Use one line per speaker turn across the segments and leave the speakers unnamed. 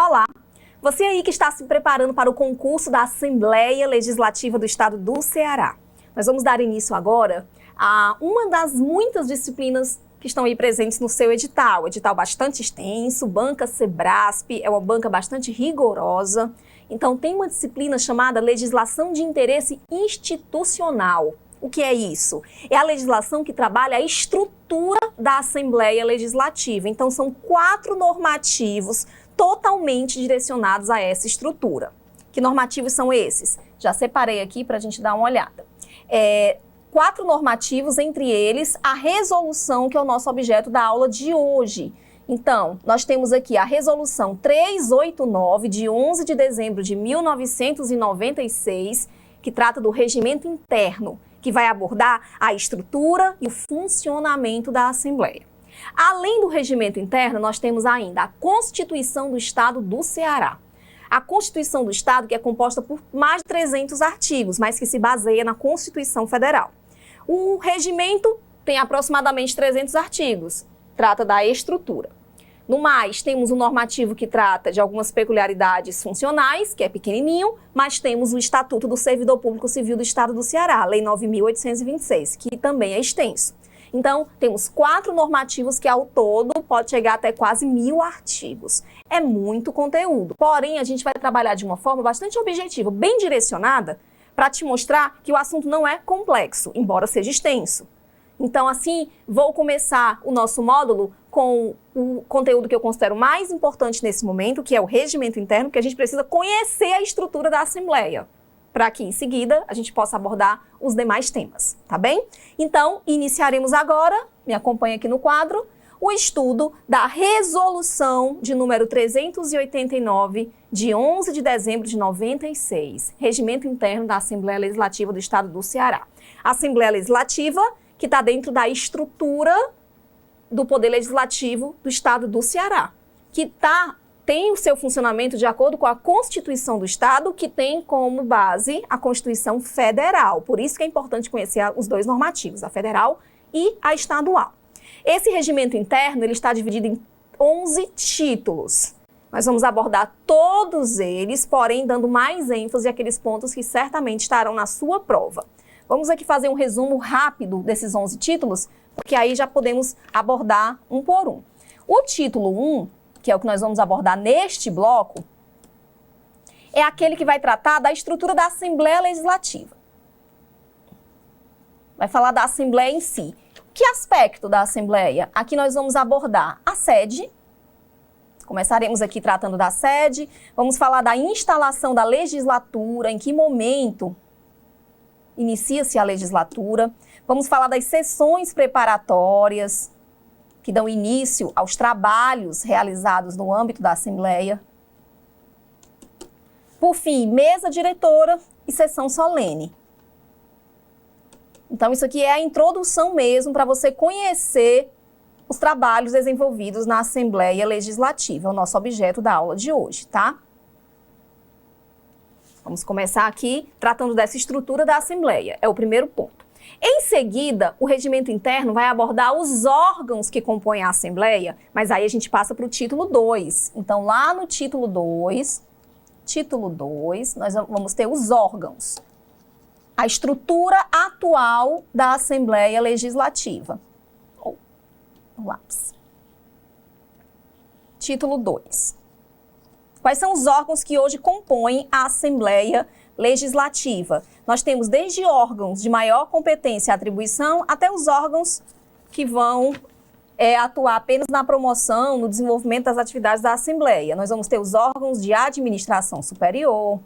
Olá! Você aí que está se preparando para o concurso da Assembleia Legislativa do Estado do Ceará. Nós vamos dar início agora a uma das muitas disciplinas que estão aí presentes no seu edital. Edital bastante extenso, banca Sebrasp, é uma banca bastante rigorosa. Então tem uma disciplina chamada Legislação de Interesse Institucional. O que é isso? É a legislação que trabalha a estrutura da Assembleia Legislativa. Então são 4 normativos totalmente direcionados a essa estrutura. Que normativos são esses? Já separei aqui para a gente dar uma olhada. 4 normativos, entre eles a resolução, que é o nosso objeto da aula de hoje. Então, nós temos aqui a resolução 389, de 11 de dezembro de 1996, que trata do regimento interno, que vai abordar a estrutura e o funcionamento da Assembleia. Além do regimento interno, nós temos ainda a Constituição do Estado do Ceará. A Constituição do Estado, que é composta por mais de 300 artigos, mas que se baseia na Constituição Federal. O regimento tem aproximadamente 300 artigos, trata da estrutura. No mais, temos o normativo que trata de algumas peculiaridades funcionais, que é pequenininho, mas temos o Estatuto do Servidor Público Civil do Estado do Ceará, Lei 9.826, que também é extenso. Então, temos 4 normativos que ao todo pode chegar até quase 1000 artigos. É muito conteúdo, porém a gente vai trabalhar de uma forma bastante objetiva, bem direcionada, para te mostrar que o assunto não é complexo, embora seja extenso. Então, assim, vou começar o nosso módulo com o conteúdo que eu considero mais importante nesse momento, que é o regimento interno, porque a gente precisa conhecer a estrutura da Assembleia, para que em seguida a gente possa abordar os demais temas, tá bem? Então, iniciaremos agora, me acompanha aqui no quadro, o estudo da resolução de número 389, de 11 de dezembro de 96, regimento interno da Assembleia Legislativa do Estado do Ceará. A Assembleia Legislativa, que está dentro da estrutura do Poder Legislativo do Estado do Ceará, que tem o seu funcionamento de acordo com a Constituição do Estado, que tem como base a Constituição Federal. Por isso que é importante conhecer os dois normativos, a federal e a estadual. Esse regimento interno ele está dividido em 11 títulos. Nós vamos abordar todos eles, porém dando mais ênfase àqueles pontos que certamente estarão na sua prova. Vamos aqui fazer um resumo rápido desses 11 títulos, porque aí já podemos abordar um por um. O título 1, que é o que nós vamos abordar neste bloco, é aquele que vai tratar da estrutura da Assembleia Legislativa. Vai falar da Assembleia em si. Que aspecto da Assembleia? Aqui nós vamos abordar a sede. Começaremos aqui tratando da sede. Vamos falar da instalação da legislatura, em que momento inicia-se a legislatura. Vamos falar das sessões preparatórias, que dão início aos trabalhos realizados no âmbito da Assembleia. Por fim, mesa diretora e sessão solene. Então, isso aqui é a introdução mesmo para você conhecer os trabalhos desenvolvidos na Assembleia Legislativa, é o nosso objeto da aula de hoje, tá? Vamos começar aqui tratando dessa estrutura da Assembleia, é o primeiro ponto. Em seguida, o regimento interno vai abordar os órgãos que compõem a Assembleia, mas aí a gente passa para o título 2. Então, lá no título 2, nós vamos ter os órgãos. A estrutura atual da Assembleia Legislativa. Lápis. Título 2. Quais são os órgãos que hoje compõem a Assembleia Legislativa? Nós temos desde órgãos de maior competência e atribuição até os órgãos que vão atuar apenas na promoção, no desenvolvimento das atividades da Assembleia. Nós vamos ter os órgãos de administração superior,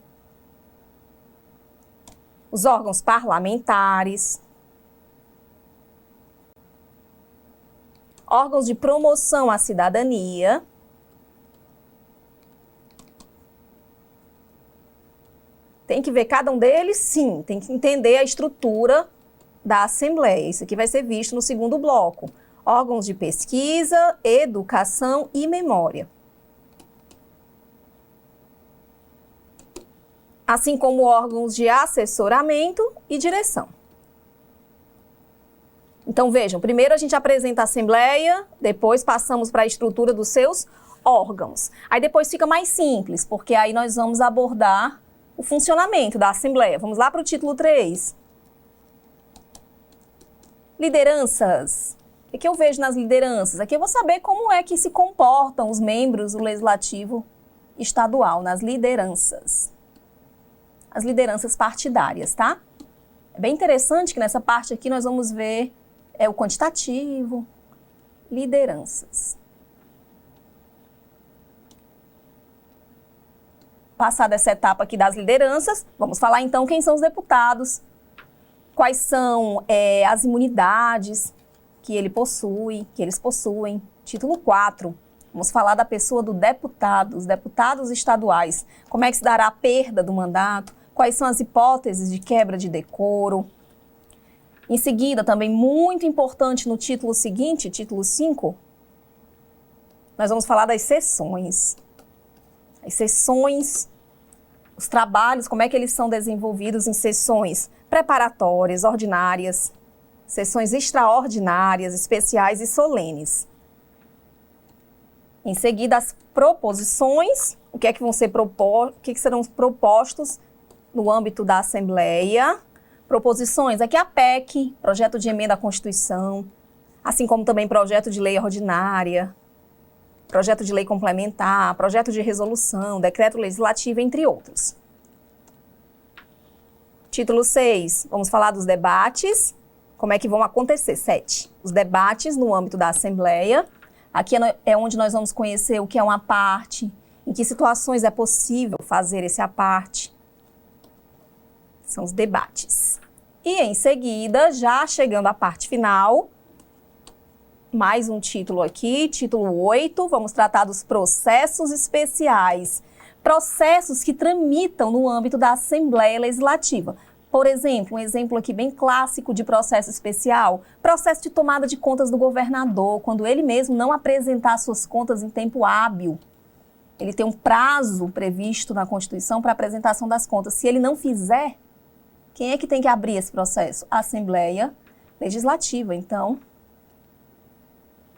os órgãos parlamentares, órgãos de promoção à cidadania, tem que ver cada um deles? Sim, tem que entender a estrutura da Assembleia. Isso aqui vai ser visto no segundo bloco. Órgãos de pesquisa, educação e memória. Assim como órgãos de assessoramento e direção. Então, vejam, primeiro a gente apresenta a Assembleia, depois passamos para a estrutura dos seus órgãos. Aí depois fica mais simples, porque aí nós vamos abordar o funcionamento da Assembleia. Vamos lá para o título 3. Lideranças. O que eu vejo nas lideranças? Aqui eu vou saber como é que se comportam os membros do Legislativo Estadual nas lideranças. As lideranças partidárias, tá? É bem interessante que nessa parte aqui nós vamos ver o quantitativo, lideranças. Passada essa etapa aqui das lideranças, vamos falar então quem são os deputados, quais são as imunidades que eles possuem. Título 4, vamos falar da pessoa do deputado, os deputados estaduais, como é que se dará a perda do mandato, quais são as hipóteses de quebra de decoro. Em seguida, também muito importante no título seguinte, título 5, nós vamos falar das sessões. As sessões, os trabalhos, como é que eles são desenvolvidos em sessões preparatórias, ordinárias, sessões extraordinárias, especiais e solenes. Em seguida, as proposições, o que é que vão ser o que serão propostos no âmbito da Assembleia. Proposições, aqui a PEC, projeto de emenda à Constituição, assim como também projeto de lei ordinária, projeto de lei complementar, projeto de resolução, decreto legislativo, entre outros. Título 6, vamos falar dos debates, como é que vão acontecer. 7, os debates no âmbito da Assembleia. Aqui é onde nós vamos conhecer o que é uma aparte, em que situações é possível fazer esse aparte. São os debates. E em seguida, já chegando à parte final, mais um título aqui, título 8, vamos tratar dos processos especiais. Processos que tramitam no âmbito da Assembleia Legislativa. Por exemplo, um exemplo aqui bem clássico de processo especial, processo de tomada de contas do governador, quando ele mesmo não apresentar suas contas em tempo hábil. Ele tem um prazo previsto na Constituição para apresentação das contas. Se ele não fizer, quem é que tem que abrir esse processo? A Assembleia Legislativa. Então,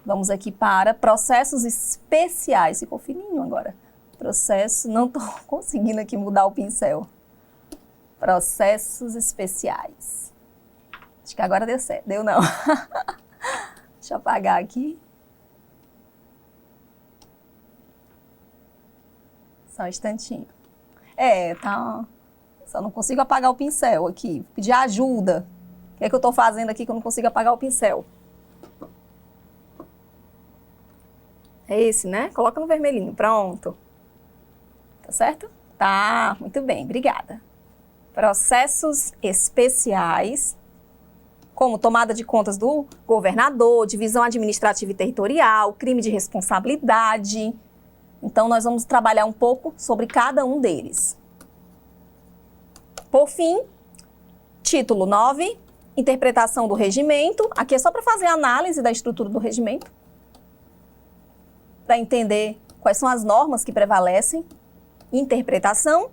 vamos aqui para processos especiais. Ficou fininho agora. Processo, não estou conseguindo aqui mudar o pincel. Processos especiais. Acho que agora deu certo. Deu não. Deixa eu apagar aqui. Só um instantinho. Tá... Só não consigo apagar o pincel aqui. Pedir ajuda. O que é que eu estou fazendo aqui que eu não consigo apagar o pincel? É esse, né? Coloca no vermelhinho. Pronto. Tá certo? Tá. Muito bem. Obrigada. Processos especiais, como tomada de contas do governador, divisão administrativa e territorial, crime de responsabilidade. Então, nós vamos trabalhar um pouco sobre cada um deles. Por fim, título 9, interpretação do regimento. Aqui é só para fazer a análise da estrutura do regimento, para entender quais são as normas que prevalecem. Interpretação.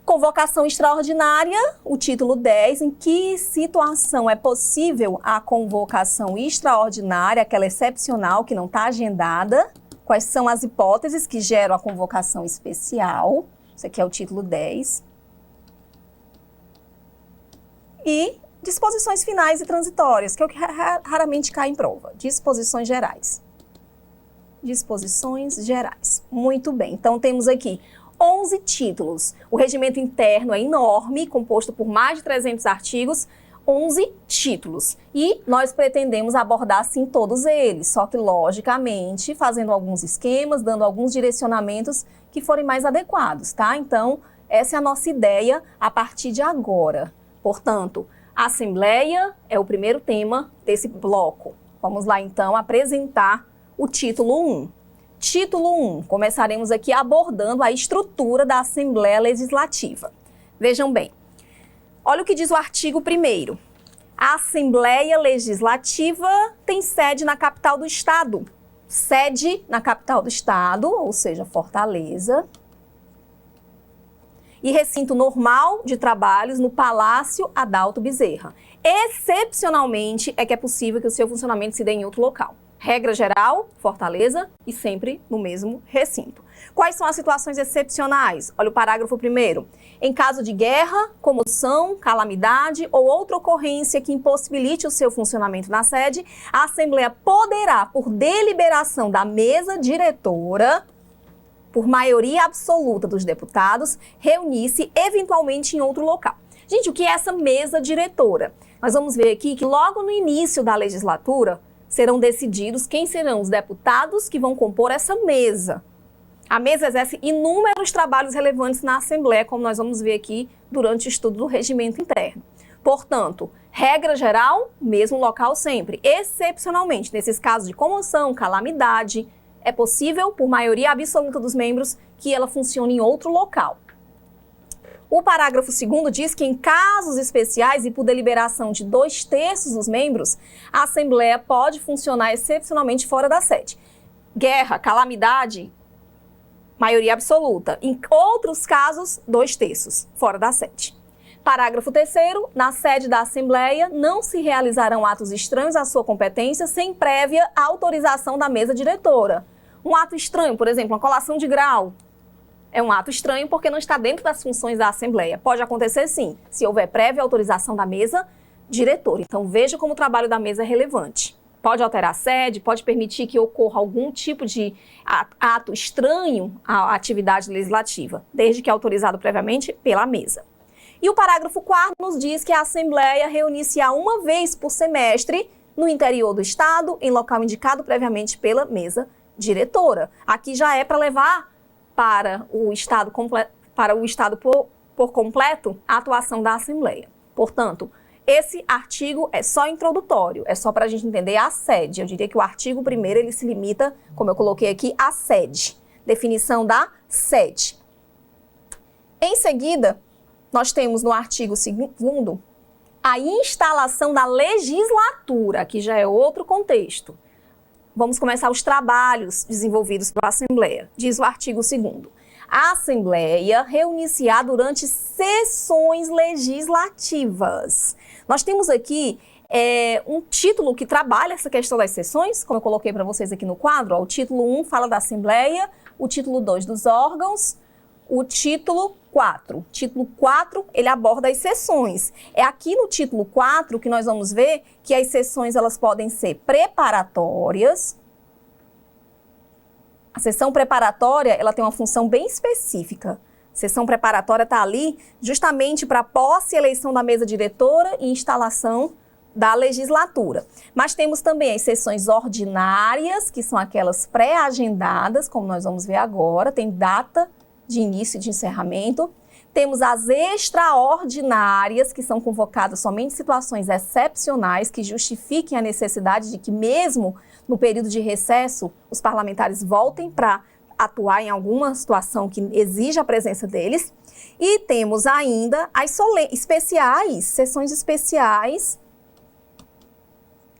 Convocação extraordinária, o título 10, em que situação é possível a convocação extraordinária, aquela excepcional que não está agendada. Quais são as hipóteses que geram a convocação especial. Isso aqui é o título 10. E disposições finais e transitórias, que é o que raramente cai em prova. Disposições gerais. Disposições gerais. Muito bem. Então, temos aqui 11 títulos. O regimento interno é enorme, composto por mais de 300 artigos, 11 títulos. E nós pretendemos abordar, sim, todos eles, só que, logicamente, fazendo alguns esquemas, dando alguns direcionamentos que forem mais adequados, tá? Então, essa é a nossa ideia a partir de agora. Portanto, a Assembleia é o primeiro tema desse bloco. Vamos lá, então, apresentar o título 1. Título 1, começaremos aqui abordando a estrutura da Assembleia Legislativa. Vejam bem, olha o que diz o artigo 1º. A Assembleia Legislativa tem sede na capital do Estado. Sede na capital do Estado, ou seja, Fortaleza. E recinto normal de trabalhos no Palácio Adalto Bezerra. Excepcionalmente, é que é possível que o seu funcionamento se dê em outro local. Regra geral, Fortaleza e sempre no mesmo recinto. Quais são as situações excepcionais? Olha o parágrafo 1º. Em caso de guerra, comoção, calamidade ou outra ocorrência que impossibilite o seu funcionamento na sede, a Assembleia poderá, por deliberação da mesa diretora, por maioria absoluta dos deputados, reunir-se eventualmente em outro local. Gente, o que é essa mesa diretora? Nós vamos ver aqui que logo no início da legislatura serão decididos quem serão os deputados que vão compor essa mesa. A mesa exerce inúmeros trabalhos relevantes na Assembleia, como nós vamos ver aqui durante o estudo do regimento interno. Portanto, regra geral, mesmo local sempre. Excepcionalmente, nesses casos de comoção, calamidade, é possível, por maioria absoluta dos membros, que ela funcione em outro local. O parágrafo 2º diz que em casos especiais e por deliberação de 2/3 dos membros, a Assembleia pode funcionar excepcionalmente fora da sede. Guerra, calamidade, maioria absoluta. Em outros casos, 2/3, fora da sede. Parágrafo 3º, na sede da Assembleia não se realizarão atos estranhos à sua competência sem prévia autorização da mesa diretora. Um ato estranho, por exemplo, uma colação de grau, é um ato estranho porque não está dentro das funções da Assembleia. Pode acontecer sim, se houver prévia autorização da mesa diretora. Então veja como o trabalho da mesa é relevante. Pode alterar a sede, pode permitir que ocorra algum tipo de ato estranho à atividade legislativa, desde que autorizado previamente pela mesa. E o parágrafo 4º nos diz que a Assembleia reunir-se-á uma vez por semestre no interior do Estado, em local indicado previamente pela mesa diretora. Aqui já é para levar para o Estado por completo a atuação da Assembleia. Portanto, esse artigo é só introdutório, é só para a gente entender a sede. Eu diria que o artigo 1º ele se limita, como eu coloquei aqui, à sede. Definição da sede. Em seguida, nós temos no artigo 2º a instalação da legislatura, que já é outro contexto. Vamos começar os trabalhos desenvolvidos pela Assembleia. Diz o artigo 2º. A Assembleia reunir-se-á durante sessões legislativas. Nós temos aqui um título que trabalha essa questão das sessões, como eu coloquei para vocês aqui no quadro. Ó, o título 1 fala da Assembleia, o título 2 dos órgãos, o título 4. Título 4, ele aborda as sessões. É aqui no título 4 que nós vamos ver que as sessões elas podem ser preparatórias. A sessão preparatória, ela tem uma função bem específica. A sessão preparatória está ali justamente para posse e eleição da mesa diretora e instalação da legislatura. Mas temos também as sessões ordinárias, que são aquelas pré-agendadas, como nós vamos ver agora, tem data de início e de encerramento. Temos as extraordinárias, que são convocadas somente em situações excepcionais que justifiquem a necessidade de que, mesmo no período de recesso, os parlamentares voltem para atuar em alguma situação que exija a presença deles. E temos ainda as especiais, sessões especiais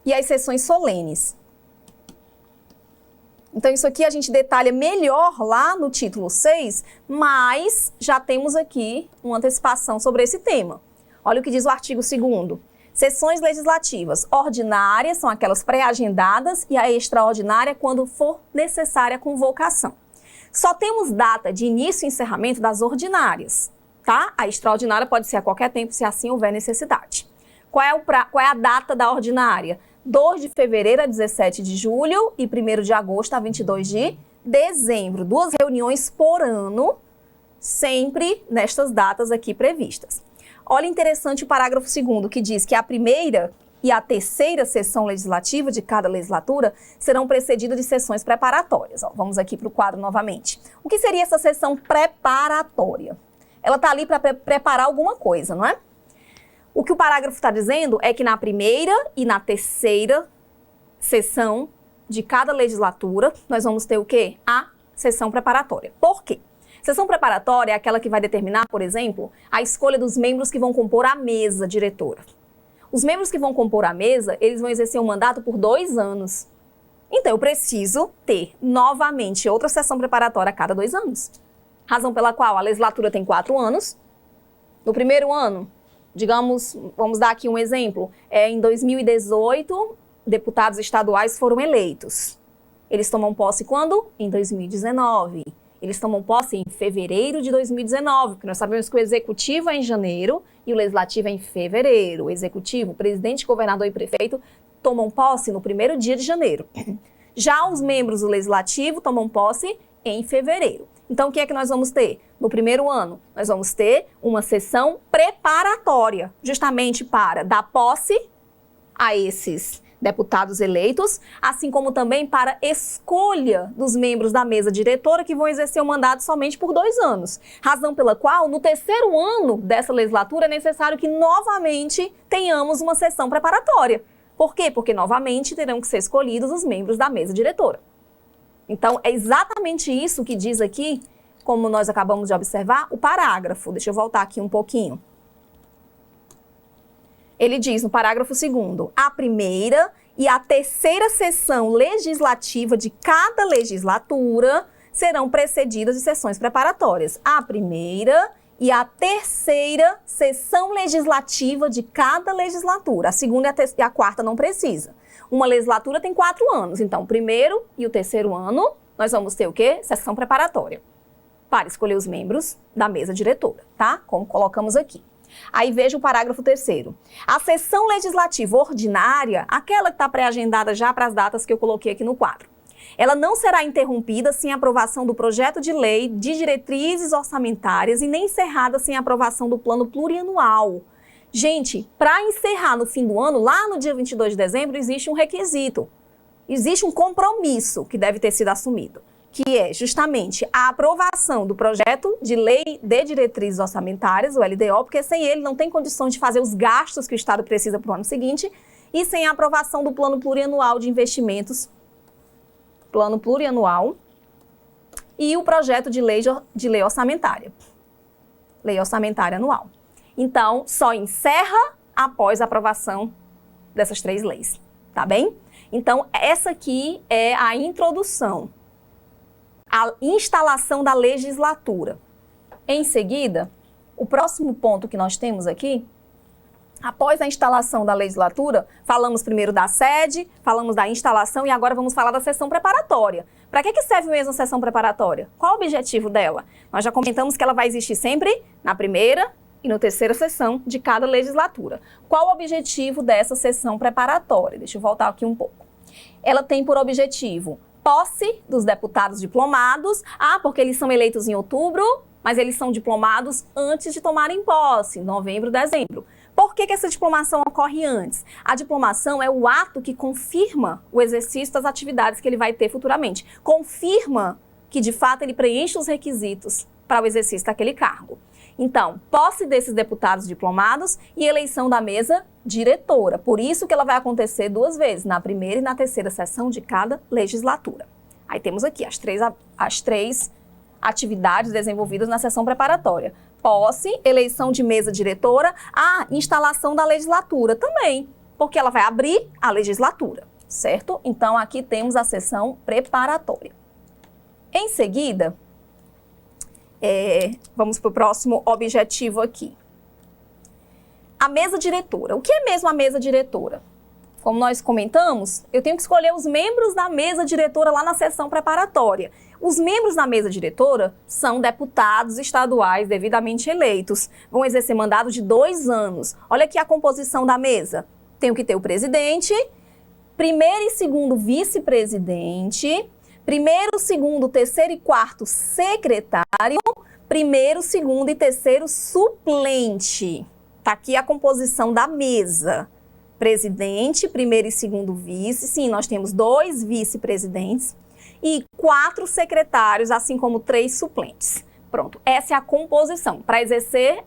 e as sessões solenes. Então, isso aqui a gente detalha melhor lá no título 6, mas já temos aqui uma antecipação sobre esse tema. Olha o que diz o artigo 2º. Sessões legislativas ordinárias são aquelas pré-agendadas e a extraordinária quando for necessária a convocação. Só temos data de início e encerramento das ordinárias, tá? A extraordinária pode ser a qualquer tempo, se assim houver necessidade. Qual é a data da ordinária? 2 de fevereiro a 17 de julho e 1º de agosto a 22 de dezembro. 2 reuniões por ano, sempre nestas datas aqui previstas. Olha interessante o parágrafo 2º, que diz que a primeira e a terceira sessão legislativa de cada legislatura serão precedidas de sessões preparatórias. Ó, vamos aqui para o quadro novamente. O que seria essa sessão preparatória? Ela está ali para preparar alguma coisa, não é? O que o parágrafo está dizendo é que na primeira e na terceira sessão de cada legislatura, nós vamos ter o quê? A sessão preparatória. Por quê? Sessão preparatória é aquela que vai determinar, por exemplo, a escolha dos membros que vão compor a mesa diretora. Os membros que vão compor a mesa, eles vão exercer um mandato por 2 anos. Então, eu preciso ter novamente outra sessão preparatória a cada 2 anos. Razão pela qual a legislatura tem 4 anos. No primeiro ano, digamos, vamos dar aqui um exemplo, em 2018, deputados estaduais foram eleitos. Eles tomam posse quando? Em 2019. Eles tomam posse em fevereiro de 2019, porque nós sabemos que o executivo é em janeiro e o legislativo é em fevereiro. O executivo, o presidente, governador e prefeito tomam posse no primeiro dia de janeiro. Já os membros do legislativo tomam posse em fevereiro. Então, o que é que nós vamos ter? No primeiro ano, nós vamos ter uma sessão preparatória, justamente para dar posse a esses deputados eleitos, assim como também para escolha dos membros da mesa diretora que vão exercer o mandato somente por 2 anos. Razão pela qual, no terceiro ano dessa legislatura, é necessário que novamente tenhamos uma sessão preparatória. Por quê? Porque novamente terão que ser escolhidos os membros da mesa diretora. Então, é exatamente isso que diz aqui, como nós acabamos de observar, o parágrafo. Deixa eu voltar aqui um pouquinho. Ele diz no parágrafo 2º, a primeira e a terceira sessão legislativa de cada legislatura serão precedidas de sessões preparatórias. A primeira e a terceira sessão legislativa de cada legislatura. A segunda e a quarta não precisa. Uma legislatura tem 4 anos, então o primeiro e o terceiro ano nós vamos ter o quê? Sessão preparatória, para escolher os membros da mesa diretora, tá? Como colocamos aqui. Aí veja o parágrafo 3º. A sessão legislativa ordinária, aquela que está pré-agendada já para as datas que eu coloquei aqui no quadro, ela não será interrompida sem aprovação do projeto de lei de diretrizes orçamentárias e nem encerrada sem aprovação do plano plurianual. Gente, para encerrar no fim do ano, lá no dia 22 de dezembro, existe um requisito. Existe um compromisso que deve ter sido assumido, que é justamente a aprovação do projeto de lei de diretrizes orçamentárias, o LDO, porque sem ele não tem condições de fazer os gastos que o Estado precisa para o ano seguinte, e sem a aprovação do plano plurianual de investimentos, plano plurianual, e o projeto de lei orçamentária, lei orçamentária anual. Então, só encerra após a aprovação dessas 3 leis, tá bem? Então, essa aqui é a introdução, a instalação da legislatura. Em seguida, o próximo ponto que nós temos aqui, após a instalação da legislatura, falamos primeiro da sede, falamos da instalação e agora vamos falar da sessão preparatória. Para que serve mesmo a sessão preparatória? Qual o objetivo dela? Nós já comentamos que ela vai existir sempre na primeira e na terceira sessão de cada legislatura. Qual o objetivo dessa sessão preparatória? Deixa eu voltar aqui um pouco. Ela tem por objetivo posse dos deputados diplomados, porque eles são eleitos em outubro, mas eles são diplomados antes de tomarem posse, novembro, dezembro. Por que essa diplomação ocorre antes? A diplomação é o ato que confirma o exercício das atividades que ele vai ter futuramente. Confirma que, de fato, ele preenche os requisitos para o exercício daquele cargo. Então, posse desses deputados diplomados e eleição da mesa diretora. Por isso que ela vai acontecer 2 vezes, na primeira e na terceira sessão de cada legislatura. Aí temos aqui as três atividades desenvolvidas na sessão preparatória. Posse, eleição de mesa diretora, instalação da legislatura também, porque ela vai abrir a legislatura, certo? Então, aqui temos a sessão preparatória. Em seguida, vamos para o próximo objetivo aqui. A mesa diretora. O que é mesmo a mesa diretora? Como nós comentamos, eu tenho que escolher os membros da mesa diretora lá na sessão preparatória. Os membros da mesa diretora são deputados estaduais devidamente eleitos. Vão exercer mandato de 2 anos. Olha aqui a composição da mesa. Tenho que ter o presidente, primeiro e segundo vice-presidente, primeiro, segundo, terceiro e quarto secretário, primeiro, segundo e terceiro suplente. Tá aqui a composição da mesa. Presidente, primeiro e segundo vice, sim, nós temos 2 vice-presidentes e 4 secretários, assim como 3 suplentes. Pronto, essa é a composição para exercer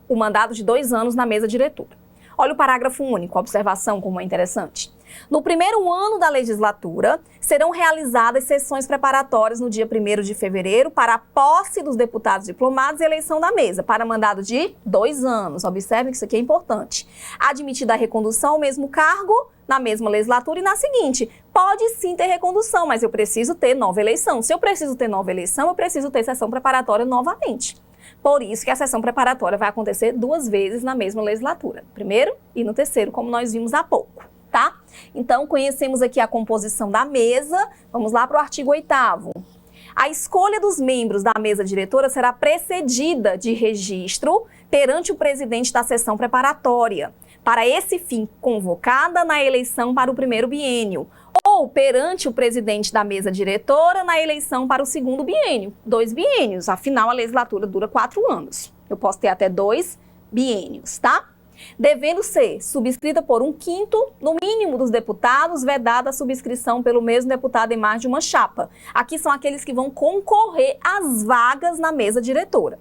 o mandato de 2 anos na mesa diretora. Olha o parágrafo único, a observação como é interessante. No primeiro ano da legislatura, serão realizadas sessões preparatórias no dia 1º de fevereiro para a posse dos deputados diplomados e eleição da mesa, para mandado de 2 anos. Observe que isso aqui é importante. Admitida a recondução ao mesmo cargo, na mesma legislatura e na seguinte. Pode sim ter recondução, mas eu preciso ter nova eleição. Se eu preciso ter nova eleição, eu preciso ter sessão preparatória novamente. Por isso que a sessão preparatória vai acontecer 2 vezes na mesma legislatura. Primeiro e no terceiro, como nós vimos há pouco, tá? Então, conhecemos aqui a composição da mesa. Vamos lá para o artigo 8º. A escolha dos membros da mesa diretora será precedida de registro perante o presidente da sessão preparatória, para esse fim convocada na eleição para o primeiro biênio, ou perante o presidente da mesa diretora na eleição para o segundo biênio, 2 biênios, afinal a legislatura dura 4 anos. Eu posso ter até 2 biênios, tá? Devendo ser subscrita por 1/5, no mínimo, dos deputados, vedada a subscrição pelo mesmo deputado em mais de uma chapa. Aqui são aqueles que vão concorrer às vagas na mesa diretora.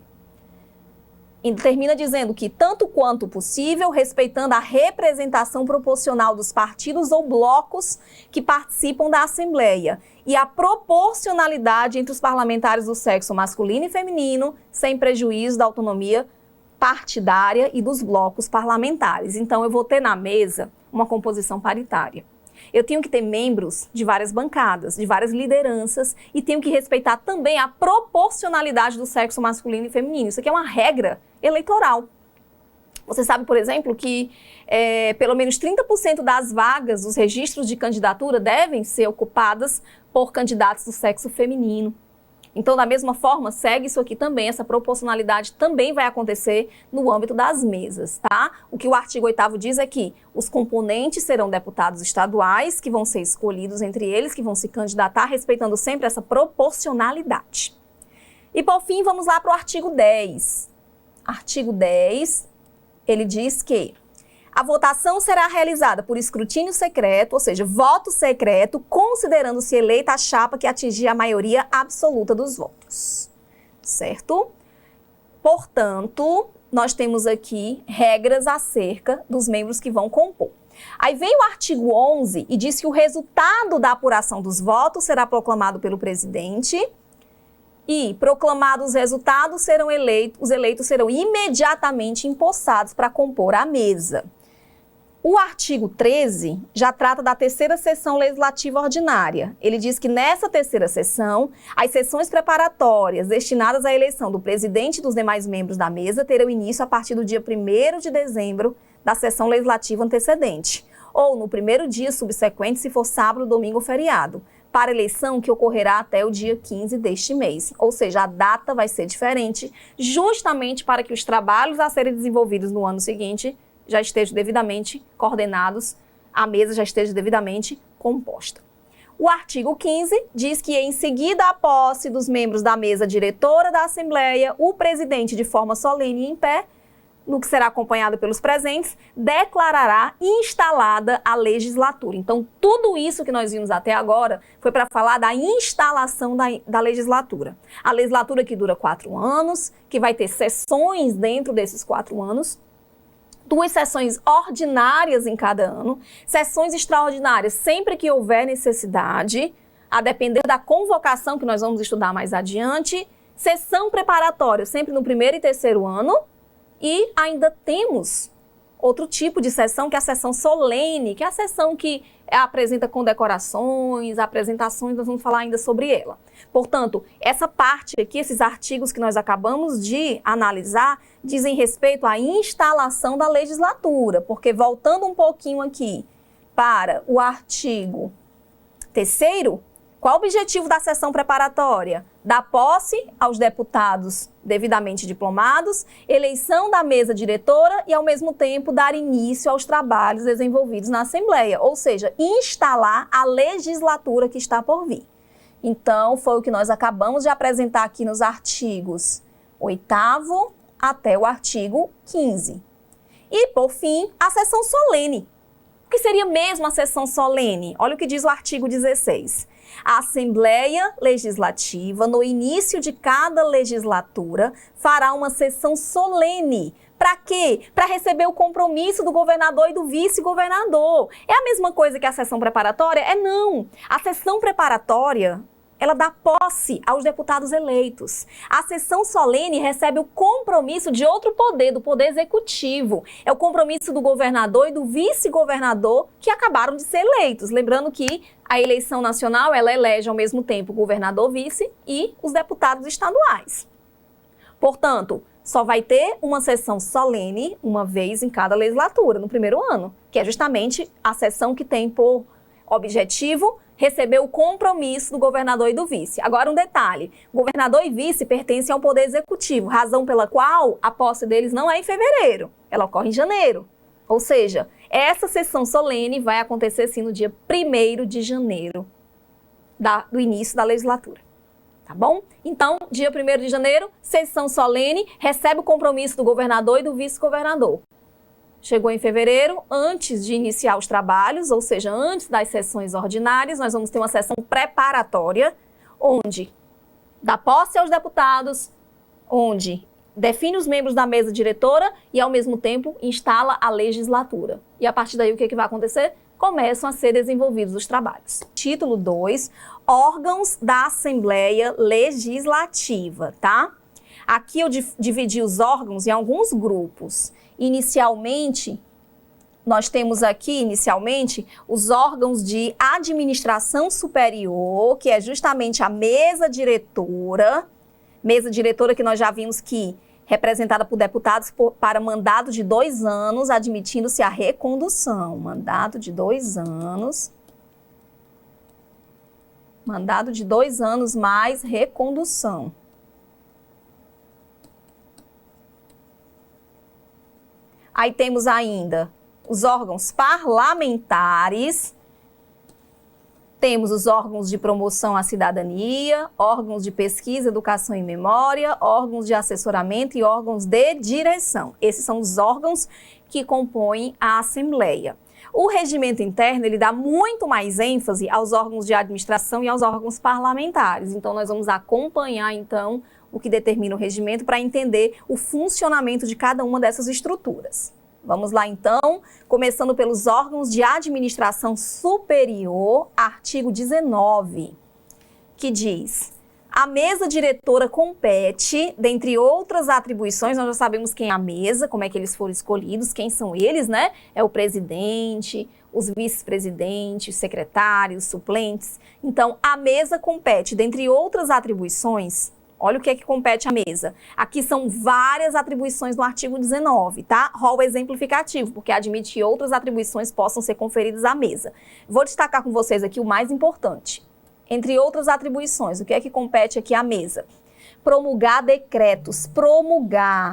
E termina dizendo que, tanto quanto possível, respeitando a representação proporcional dos partidos ou blocos que participam da Assembleia e a proporcionalidade entre os parlamentares do sexo masculino e feminino, sem prejuízo da autonomia partidária e dos blocos parlamentares. Então, eu vou ter na mesa uma composição paritária. Eu tenho que ter membros de várias bancadas, de várias lideranças, e tenho que respeitar também a proporcionalidade do sexo masculino e feminino. Isso aqui é uma regra eleitoral. Você sabe, por exemplo, que pelo menos 30% das vagas dos registros de candidatura devem ser ocupadas por candidatos do sexo feminino. Então, da mesma forma, segue isso aqui também, essa proporcionalidade também vai acontecer no âmbito das mesas, tá? O que o artigo 8º diz é que os componentes serão deputados estaduais, que vão ser escolhidos entre eles, que vão se candidatar, respeitando sempre essa proporcionalidade. E, por fim, vamos lá para o artigo 10. Artigo 10, ele diz que a votação será realizada por escrutínio secreto, ou seja, voto secreto, considerando-se eleita a chapa que atingir a maioria absoluta dos votos, certo? Portanto, nós temos aqui regras acerca dos membros que vão compor. Aí vem o artigo 11 e diz que o resultado da apuração dos votos será proclamado pelo presidente e, proclamados os resultados, os eleitos serão imediatamente empossados para compor a mesa. O artigo 13 já trata da terceira sessão legislativa ordinária. Ele diz que nessa terceira sessão, as sessões preparatórias destinadas à eleição do presidente e dos demais membros da mesa terão início a partir do dia 1º de dezembro da sessão legislativa antecedente, ou no primeiro dia subsequente, se for sábado, domingo ou feriado, para eleição que ocorrerá até o dia 15 deste mês. Ou seja, a data vai ser diferente, justamente para que os trabalhos a serem desenvolvidos no ano seguinte já estejam devidamente coordenados, a mesa já esteja devidamente composta. O artigo 15 diz que, em seguida à posse dos membros da mesa diretora da Assembleia, o presidente, de forma solene e em pé, no que será acompanhado pelos presentes, declarará instalada a legislatura. Então, tudo isso que nós vimos até agora foi para falar da instalação da legislatura. A legislatura que dura 4 anos, que vai ter sessões dentro desses 4 anos, 2 sessões ordinárias em cada ano, sessões extraordinárias sempre que houver necessidade, a depender da convocação que nós vamos estudar mais adiante, sessão preparatória sempre no 1º e 3º ano, e ainda temos outro tipo de sessão, que é a sessão solene, que é a sessão que apresenta condecorações, apresentações, nós vamos falar ainda sobre ela. Portanto, essa parte aqui, esses artigos que nós acabamos de analisar, dizem respeito à instalação da legislatura, porque voltando um pouquinho aqui para o artigo 3º, qual o objetivo da sessão preparatória? Dar posse aos deputados devidamente diplomados, eleição da mesa diretora e, ao mesmo tempo, dar início aos trabalhos desenvolvidos na Assembleia, ou seja, instalar a legislatura que está por vir. Então, foi o que nós acabamos de apresentar aqui nos artigos 8º até o artigo 15. E, por fim, a sessão solene. O que seria mesmo a sessão solene? Olha o que diz o artigo 16. A Assembleia Legislativa, no início de cada legislatura, fará uma sessão solene. Para quê? Para receber o compromisso do governador e do vice-governador. É a mesma coisa que a sessão preparatória? Não. A sessão preparatória, ela dá posse aos deputados eleitos. A sessão solene recebe o compromisso de outro poder, do poder executivo. É o compromisso do governador e do vice-governador que acabaram de ser eleitos. Lembrando que a eleição nacional, ela elege ao mesmo tempo o governador, vice e os deputados estaduais. Portanto, só vai ter uma sessão solene uma vez em cada legislatura, no primeiro ano, que é justamente a sessão que tem por objetivo receber o compromisso do governador e do vice. Agora um detalhe, governador e vice pertencem ao Poder Executivo, razão pela qual a posse deles não é em fevereiro, ela ocorre em janeiro. Ou seja, essa sessão solene vai acontecer sim no dia 1º de janeiro do início da legislatura. Tá bom? Então, dia 1º de janeiro, sessão solene, recebe o compromisso do governador e do vice-governador. Chegou em fevereiro, antes de iniciar os trabalhos, ou seja, antes das sessões ordinárias, nós vamos ter uma sessão preparatória, onde dá posse aos deputados, onde define os membros da mesa diretora e, ao mesmo tempo, instala a legislatura. E a partir daí, o que vai acontecer? Começam a ser desenvolvidos os trabalhos. Título 2, órgãos da Assembleia Legislativa, tá? Aqui eu dividi os órgãos em alguns grupos. Inicialmente, nós temos aqui, os órgãos de administração superior, que é justamente a mesa diretora que nós já vimos que representada por deputados para mandato de 2 anos, admitindo-se a recondução. Mandato de 2 anos. Mandado de 2 anos mais recondução. Aí temos ainda os órgãos parlamentares, temos os órgãos de promoção à cidadania, órgãos de pesquisa, educação e memória, órgãos de assessoramento e órgãos de direção. Esses são os órgãos que compõem a Assembleia. O regimento interno, ele dá muito mais ênfase aos órgãos de administração e aos órgãos parlamentares. Então, nós vamos acompanhar, então, o que determina o regimento para entender o funcionamento de cada uma dessas estruturas. Vamos lá, então, começando pelos órgãos de administração superior, artigo 19, que diz: a mesa diretora compete, dentre outras atribuições, nós já sabemos quem é a mesa, como é que eles foram escolhidos, quem são eles, né? É o presidente, os vice-presidentes, secretários, suplentes. Então, a mesa compete, dentre outras atribuições. Olha o que é que compete à mesa. Aqui são várias atribuições no artigo 19, tá? Rol exemplificativo, porque admite que outras atribuições possam ser conferidas à mesa. Vou destacar com vocês aqui o mais importante. Entre outras atribuições, o que é que compete aqui à mesa? Promulgar decretos,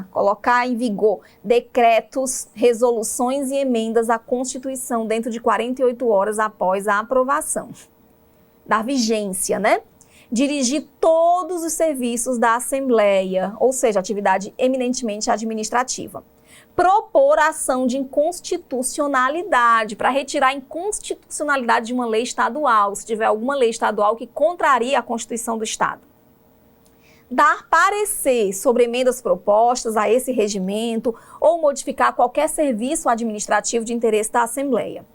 colocar em vigor decretos, resoluções e emendas à Constituição dentro de 48 horas após a aprovação. Da vigência, né? Dirigir todos os serviços da Assembleia, ou seja, atividade eminentemente administrativa. Propor ação de inconstitucionalidade, para retirar a inconstitucionalidade de uma lei estadual, se tiver alguma lei estadual que contraria a Constituição do Estado. Dar parecer sobre emendas propostas a esse regimento ou modificar qualquer serviço administrativo de interesse da Assembleia.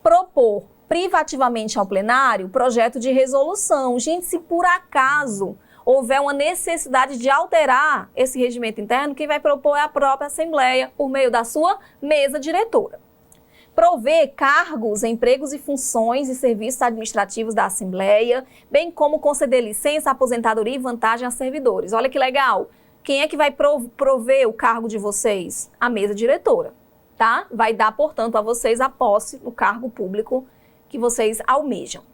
Propor privativamente ao plenário projeto de resolução. Gente, se por acaso houver uma necessidade de alterar esse regimento interno, quem vai propor é a própria Assembleia, por meio da sua mesa diretora. Prover cargos, empregos e funções e serviços administrativos da Assembleia, bem como conceder licença, aposentadoria e vantagem a servidores. Olha que legal! Quem é que vai prover o cargo de vocês? A mesa diretora, tá? Vai dar, portanto, a vocês a posse no cargo público que vocês almejam.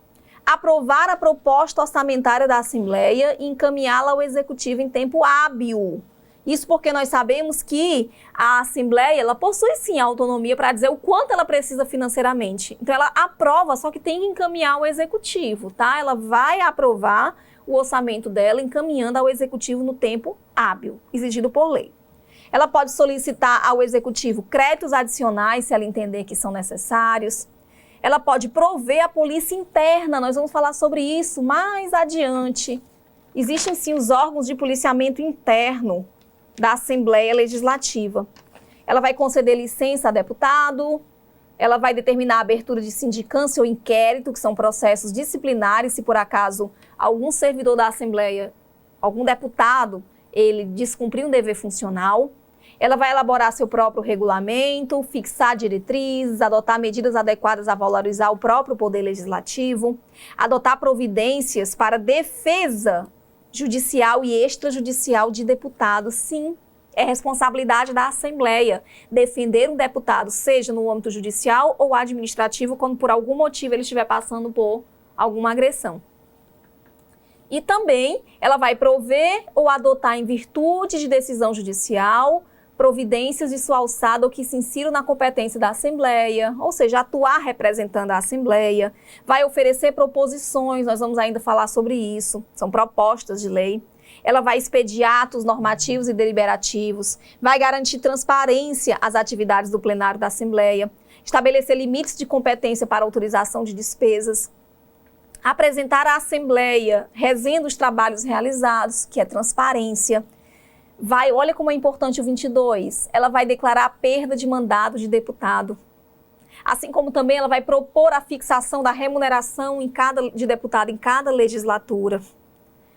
Aprovar a proposta orçamentária da Assembleia e encaminhá-la ao Executivo em tempo hábil. Isso porque nós sabemos que a Assembleia, ela possui sim a autonomia para dizer o quanto ela precisa financeiramente. Então ela aprova, só que tem que encaminhar ao Executivo, tá? Ela vai aprovar o orçamento dela encaminhando ao Executivo no tempo hábil, exigido por lei. Ela pode solicitar ao Executivo créditos adicionais, se ela entender que são necessários. Ela pode prover a polícia interna, nós vamos falar sobre isso mais adiante. Existem sim os órgãos de policiamento interno da Assembleia Legislativa. Ela vai conceder licença a deputado, ela vai determinar a abertura de sindicância ou inquérito, que são processos disciplinares, se por acaso algum servidor da Assembleia, algum deputado, ele descumprir um dever funcional. Ela vai elaborar seu próprio regulamento, fixar diretrizes, adotar medidas adequadas a valorizar o próprio poder legislativo, adotar providências para defesa judicial e extrajudicial de deputados. Sim, É responsabilidade da Assembleia defender um deputado, seja no âmbito judicial ou administrativo, quando por algum motivo ele estiver passando por alguma agressão. E também ela vai prover ou adotar em virtude de decisão judicial providências de sua alçada ou que se insiram na competência da Assembleia, ou seja, atuar representando a Assembleia, vai oferecer proposições, nós vamos ainda falar sobre isso, são propostas de lei. Ela vai expedir atos normativos e deliberativos, vai garantir transparência às atividades do plenário da Assembleia, estabelecer limites de competência para autorização de despesas, apresentar à Assembleia resenha dos trabalhos realizados, que é transparência. Olha como é importante o 22, ela vai declarar a perda de mandato de deputado. Assim como também ela vai propor a fixação da remuneração de deputado em cada legislatura.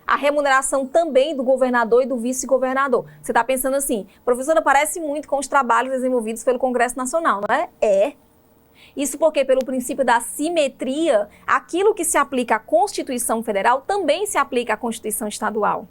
A remuneração também do governador e do vice-governador. Você está pensando assim, professora, parece muito com os trabalhos desenvolvidos pelo Congresso Nacional, não é? É. Isso porque, pelo princípio da simetria, aquilo que se aplica à Constituição Federal também se aplica à Constituição Estadual.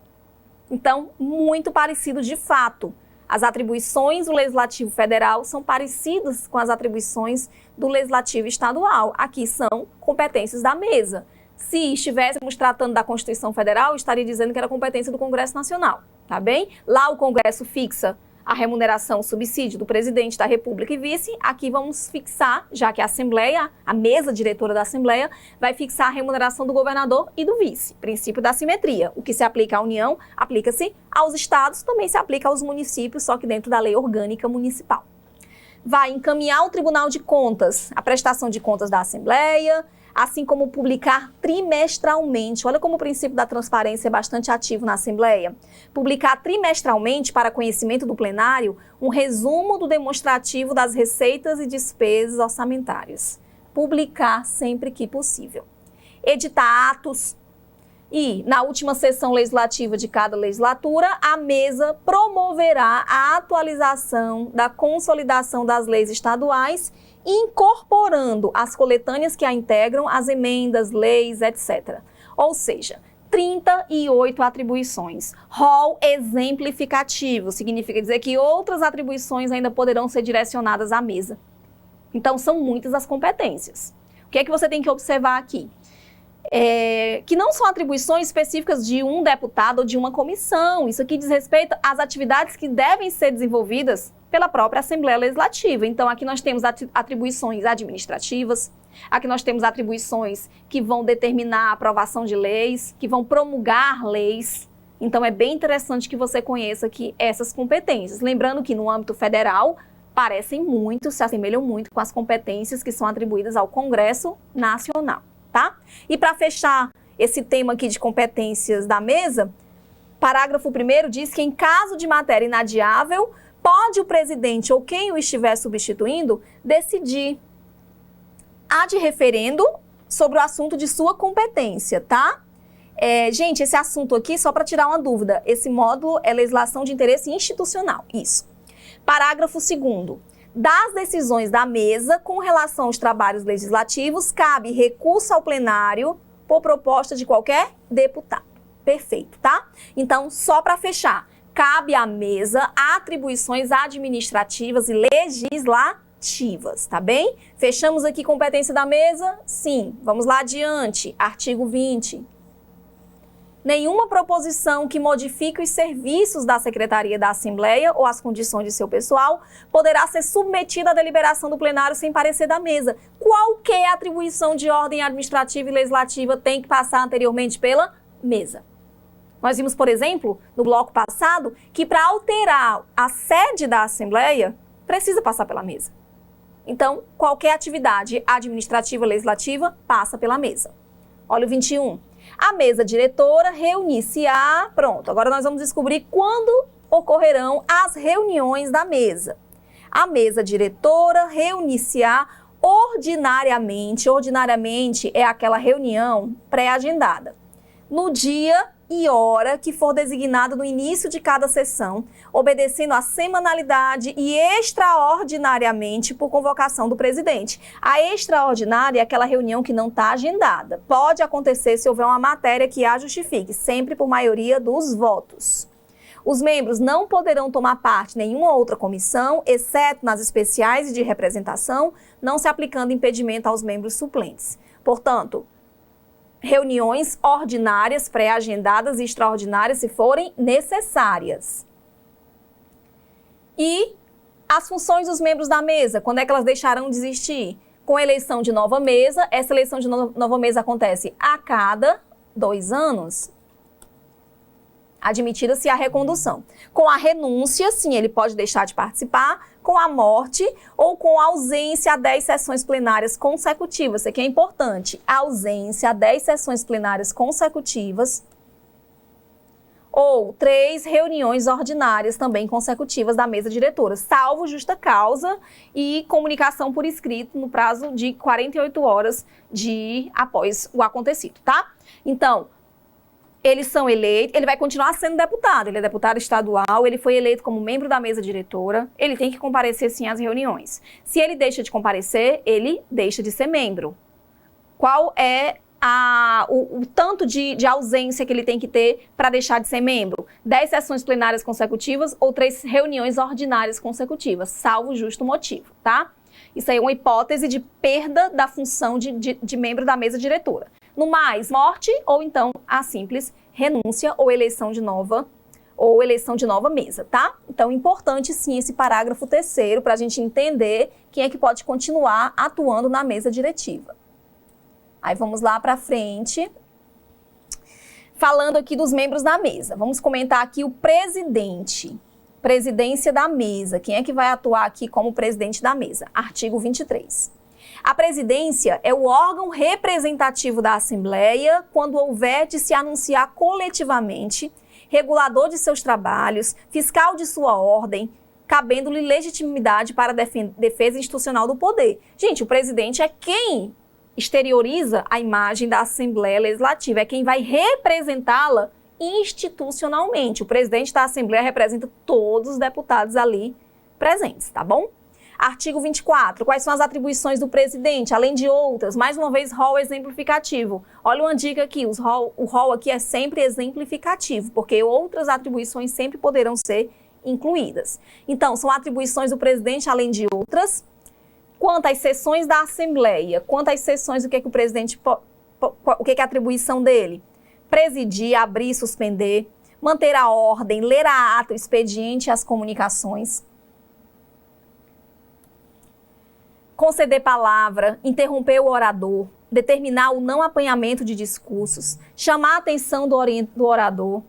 Então, muito parecido de fato. As atribuições do Legislativo Federal são parecidas com as atribuições do Legislativo Estadual. Aqui são competências da mesa. Se estivéssemos tratando da Constituição Federal, eu estaria dizendo que era competência do Congresso Nacional, tá bem? Lá o Congresso fixa a remuneração, o subsídio do presidente da República e vice. Aqui vamos fixar, já que a Assembleia, a mesa diretora da Assembleia, vai fixar a remuneração do governador e do vice. Princípio da simetria. O que se aplica à União, aplica-se aos estados, também se aplica aos municípios, só que dentro da lei orgânica municipal. Vai encaminhar ao Tribunal de Contas a prestação de contas da Assembleia, assim como publicar trimestralmente. Olha como o princípio da transparência é bastante ativo na Assembleia. Publicar trimestralmente para conhecimento do plenário um resumo do demonstrativo das receitas e despesas orçamentárias. Publicar sempre que possível. Editar atos. E, na última sessão legislativa de cada legislatura, a mesa promoverá a atualização da consolidação das leis estaduais, incorporando as coletâneas que a integram, as emendas, leis, etc. Ou seja, 38 atribuições. Rol exemplificativo, significa dizer que outras atribuições ainda poderão ser direcionadas à mesa. Então, são muitas as competências. O que é que você tem que observar aqui? Que não são atribuições específicas de um deputado ou de uma comissão. Isso aqui diz respeito às atividades que devem ser desenvolvidas pela própria Assembleia Legislativa. Então, aqui nós temos atribuições administrativas, aqui nós temos atribuições que vão determinar a aprovação de leis, que vão promulgar leis. Então, é bem interessante que você conheça aqui essas competências. Lembrando que no âmbito federal, parecem muito, se assemelham muito com as competências que são atribuídas ao Congresso Nacional. Tá? E para fechar esse tema aqui de competências da mesa, parágrafo 1º diz que em caso de matéria inadiável, pode o presidente ou quem o estiver substituindo decidir ad referendo sobre o assunto de sua competência, tá? Gente, esse assunto aqui, só para tirar uma dúvida, esse módulo é legislação de interesse institucional, isso. Parágrafo 2º. Das decisões da mesa com relação aos trabalhos legislativos, cabe recurso ao plenário por proposta de qualquer deputado. Perfeito, tá? Então, só para fechar, cabe à mesa atribuições administrativas e legislativas, tá bem? Fechamos aqui competência da mesa? Sim. Vamos lá adiante. Artigo 20. Nenhuma proposição que modifique os serviços da Secretaria da Assembleia ou as condições de seu pessoal poderá ser submetida à deliberação do plenário sem parecer da mesa. Qualquer atribuição de ordem administrativa e legislativa tem que passar anteriormente pela mesa. Nós vimos, por exemplo, no bloco passado, que para alterar a sede da Assembleia, precisa passar pela mesa. Então, qualquer atividade administrativa ou legislativa passa pela mesa. Olha o 21. A mesa diretora reunir-se-á. Pronto, agora nós vamos descobrir quando ocorrerão as reuniões da mesa. A mesa diretora reunir-se-á ordinariamente. Ordinariamente é aquela reunião pré-agendada. No dia e hora que for designado no início de cada sessão, obedecendo à semanalidade e extraordinariamente por convocação do presidente. A extraordinária é aquela reunião que não está agendada. Pode acontecer se houver uma matéria que a justifique, sempre por maioria dos votos. Os membros não poderão tomar parte em nenhuma outra comissão, exceto nas especiais e de representação, não se aplicando impedimento aos membros suplentes. Portanto, reuniões ordinárias, pré-agendadas e extraordinárias, se forem necessárias. E as funções dos membros da mesa, quando é que elas deixarão de existir? Com a eleição de nova mesa, essa eleição de nova mesa acontece a cada 2 anos. Admitida-se a recondução. Com a renúncia, sim, ele pode deixar de participar, com a morte ou com a ausência a 10 sessões plenárias consecutivas. Isso aqui é importante. A ausência a 10 sessões plenárias consecutivas ou 3 reuniões ordinárias também consecutivas da mesa diretora, salvo justa causa e comunicação por escrito no prazo de 48 horas após o acontecido, tá? Então, eles são eleitos, ele vai continuar sendo deputado, ele é deputado estadual, ele foi eleito como membro da mesa diretora, ele tem que comparecer sim às reuniões. Se ele deixa de comparecer, ele deixa de ser membro. Qual é o tanto de ausência que ele tem que ter para deixar de ser membro? 10 sessões plenárias consecutivas ou 3 reuniões ordinárias consecutivas, salvo justo motivo, tá? Isso aí é uma hipótese de perda da função de membro da mesa diretora. No mais, morte ou então a simples renúncia ou eleição de nova mesa, tá? Então, importante sim esse parágrafo 3º para a gente entender quem é que pode continuar atuando na mesa diretiva. Aí vamos lá para frente, falando aqui dos membros da mesa. Vamos comentar aqui o presidente, presidência da mesa. Quem é que vai atuar aqui como presidente da mesa? Artigo 23. A presidência é o órgão representativo da Assembleia quando houver de se anunciar coletivamente, regulador de seus trabalhos, fiscal de sua ordem, cabendo-lhe legitimidade para a defesa institucional do poder. Gente, o presidente é quem exterioriza a imagem da Assembleia Legislativa, é quem vai representá-la institucionalmente. O presidente da Assembleia representa todos os deputados ali presentes, tá bom? Artigo 24. Quais são as atribuições do presidente, além de outras? Mais uma vez, rol exemplificativo. Olha uma dica aqui, o rol aqui é sempre exemplificativo, porque outras atribuições sempre poderão ser incluídas. Então, são atribuições do presidente, além de outras. Quanto às sessões da Assembleia, quanto às sessões, o que é que o presidente, o que é a atribuição dele? Presidir, abrir, suspender, manter a ordem, ler a ata, o expediente e as comunicações, conceder palavra, interromper o orador, determinar o não apanhamento de discursos, chamar a atenção do orador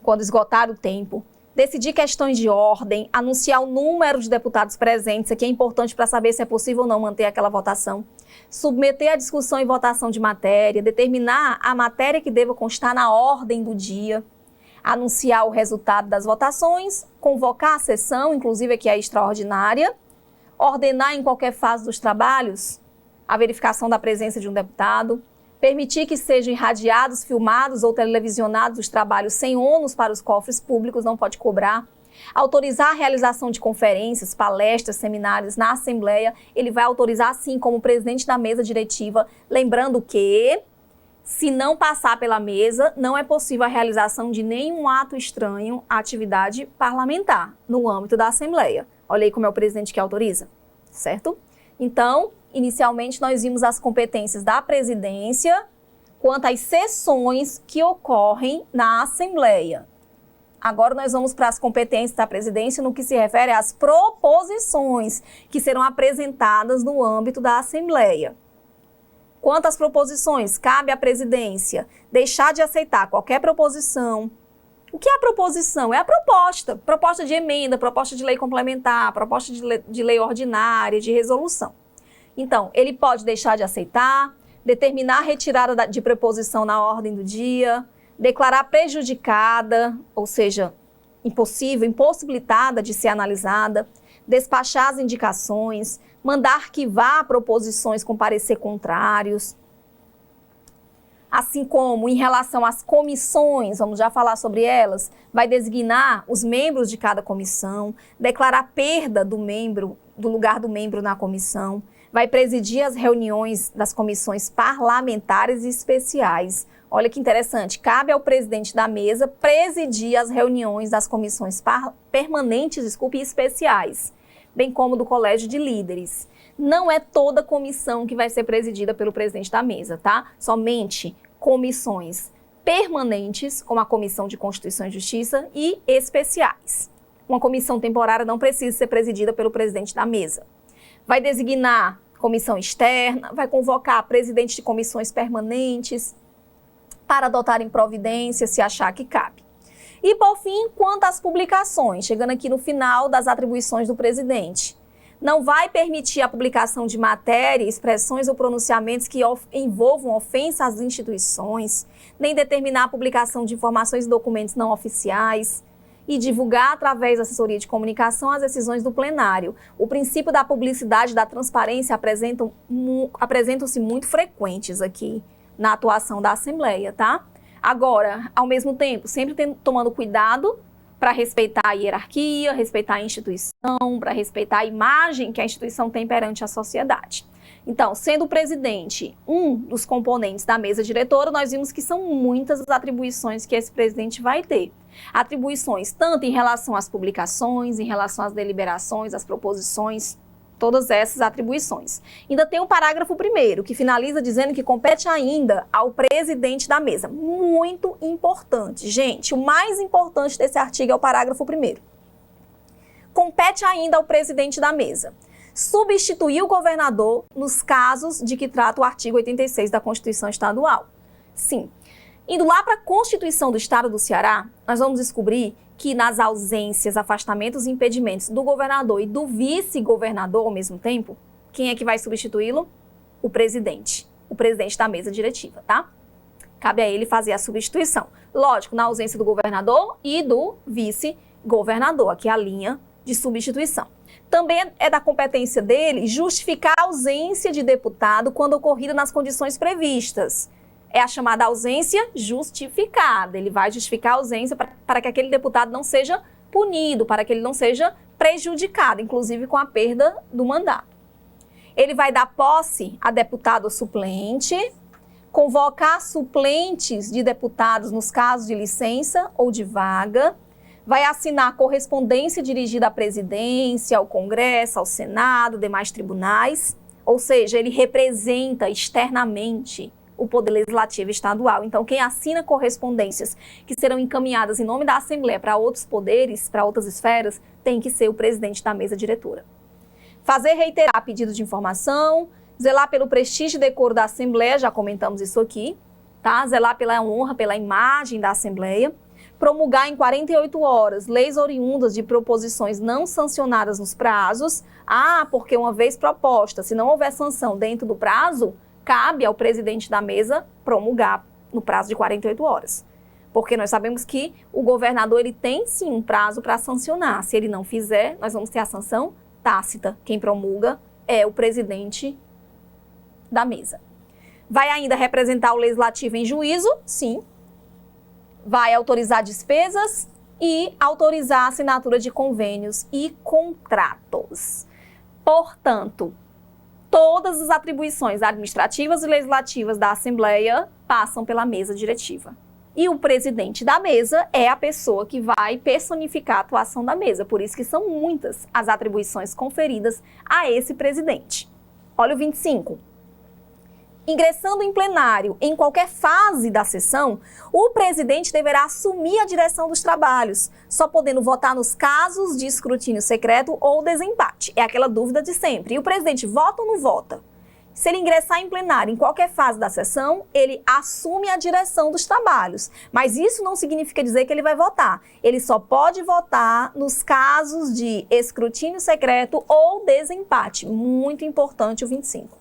quando esgotar o tempo, decidir questões de ordem, anunciar o número de deputados presentes, isso aqui é importante para saber se é possível ou não manter aquela votação, submeter a discussão e votação de matéria, determinar a matéria que deva constar na ordem do dia, anunciar o resultado das votações, convocar a sessão, inclusive aqui a extraordinária, ordenar em qualquer fase dos trabalhos a verificação da presença de um deputado, permitir que sejam irradiados, filmados ou televisionados os trabalhos sem ônus para os cofres públicos, não pode cobrar, autorizar a realização de conferências, palestras, seminários na Assembleia, ele vai autorizar sim como presidente da mesa diretiva, lembrando que, se não passar pela mesa, não é possível a realização de nenhum ato estranho à atividade parlamentar no âmbito da Assembleia. Olha aí como é o presidente que autoriza, certo? Então, inicialmente nós vimos as competências da presidência quanto às sessões que ocorrem na Assembleia. Agora nós vamos para as competências da presidência no que se refere às proposições que serão apresentadas no âmbito da Assembleia. Quanto às proposições, cabe à presidência deixar de aceitar qualquer proposição. O que é a proposição? É a proposta de emenda, proposta de lei complementar, proposta de lei ordinária, de resolução. Então, ele pode deixar de aceitar, determinar a retirada de preposição na ordem do dia, declarar prejudicada, ou seja, impossibilitada de ser analisada, despachar as indicações, mandar arquivar proposições com parecer contrários, assim como em relação às comissões, vamos já falar sobre elas, vai designar os membros de cada comissão, declarar perda do lugar do membro na comissão, vai presidir as reuniões das comissões parlamentares e especiais, Olha que interessante, cabe ao presidente da mesa presidir as reuniões das comissões permanentes, e especiais, bem como do colégio de líderes. Não é toda comissão que vai ser presidida pelo presidente da mesa, tá? Somente comissões permanentes, como a Comissão de Constituição e Justiça, e especiais. Uma comissão temporária não precisa ser presidida pelo presidente da mesa. Vai designar comissão externa, vai convocar presidente de comissões permanentes para adotarem providências se achar que cabe. E, por fim, quanto às publicações, chegando aqui no final das atribuições do presidente, não vai permitir a publicação de matéria, expressões ou pronunciamentos que envolvam ofensa às instituições, nem determinar a publicação de informações e documentos não oficiais e divulgar através da assessoria de comunicação as decisões do plenário. O princípio da publicidade e da transparência apresentam-se muito frequentes aqui na atuação da Assembleia, tá? Agora, ao mesmo tempo, sempre tomando cuidado para respeitar a hierarquia, respeitar a instituição, para respeitar a imagem que a instituição tem perante a sociedade. Então, sendo o presidente um dos componentes da mesa diretora, nós vimos que são muitas as atribuições que esse presidente vai ter. Atribuições tanto em relação às publicações, em relação às deliberações, às proposições, todas essas atribuições. Ainda tem o parágrafo 1º, que finaliza dizendo que compete ainda ao presidente da mesa. Muito importante, gente. O mais importante desse artigo é o parágrafo 1º. Compete ainda ao presidente da mesa substituir o governador nos casos de que trata o artigo 86 da Constituição Estadual. Sim. Indo lá para a Constituição do Estado do Ceará, nós vamos descobrir que nas ausências, afastamentos e impedimentos do governador e do vice-governador ao mesmo tempo, quem é que vai substituí-lo? O presidente da mesa diretiva, tá? Cabe a ele fazer a substituição. Lógico, na ausência do governador e do vice-governador, aqui é a linha de substituição. Também é da competência dele justificar a ausência de deputado quando ocorrida nas condições previstas. É a chamada ausência justificada. Ele vai justificar a ausência para que aquele deputado não seja punido, para que ele não seja prejudicado, inclusive com a perda do mandato. Ele vai dar posse a deputado suplente, convocar suplentes de deputados nos casos de licença ou de vaga, vai assinar correspondência dirigida à presidência, ao Congresso, ao Senado, demais tribunais, ou seja, ele representa externamente o Poder Legislativo Estadual. Então, quem assina correspondências que serão encaminhadas em nome da Assembleia para outros poderes, para outras esferas, tem que ser o presidente da mesa diretora. Fazer reiterar pedidos de informação, zelar pelo prestígio e decoro da Assembleia, já comentamos isso aqui, tá? Zelar pela honra, pela imagem da Assembleia, promulgar em 48 horas leis oriundas de proposições não sancionadas nos prazos. Porque uma vez proposta, se não houver sanção dentro do prazo, cabe ao presidente da mesa promulgar no prazo de 48 horas. Porque nós sabemos que o governador ele tem sim um prazo para sancionar. Se ele não fizer, nós vamos ter a sanção tácita. Quem promulga é o presidente da mesa. Vai ainda representar o legislativo em juízo? Sim. Vai autorizar despesas e autorizar a assinatura de convênios e contratos. Portanto, todas as atribuições administrativas e legislativas da Assembleia passam pela mesa diretiva. E o presidente da mesa é a pessoa que vai personificar a atuação da mesa. Por isso que são muitas as atribuições conferidas a esse presidente. Olha o 25. Ingressando em plenário em qualquer fase da sessão, o presidente deverá assumir a direção dos trabalhos, só podendo votar nos casos de escrutínio secreto ou desempate. É aquela dúvida de sempre. E o presidente vota ou não vota? Se ele ingressar em plenário em qualquer fase da sessão, ele assume a direção dos trabalhos. Mas isso não significa dizer que ele vai votar. Ele só pode votar nos casos de escrutínio secreto ou desempate. Muito importante o 25.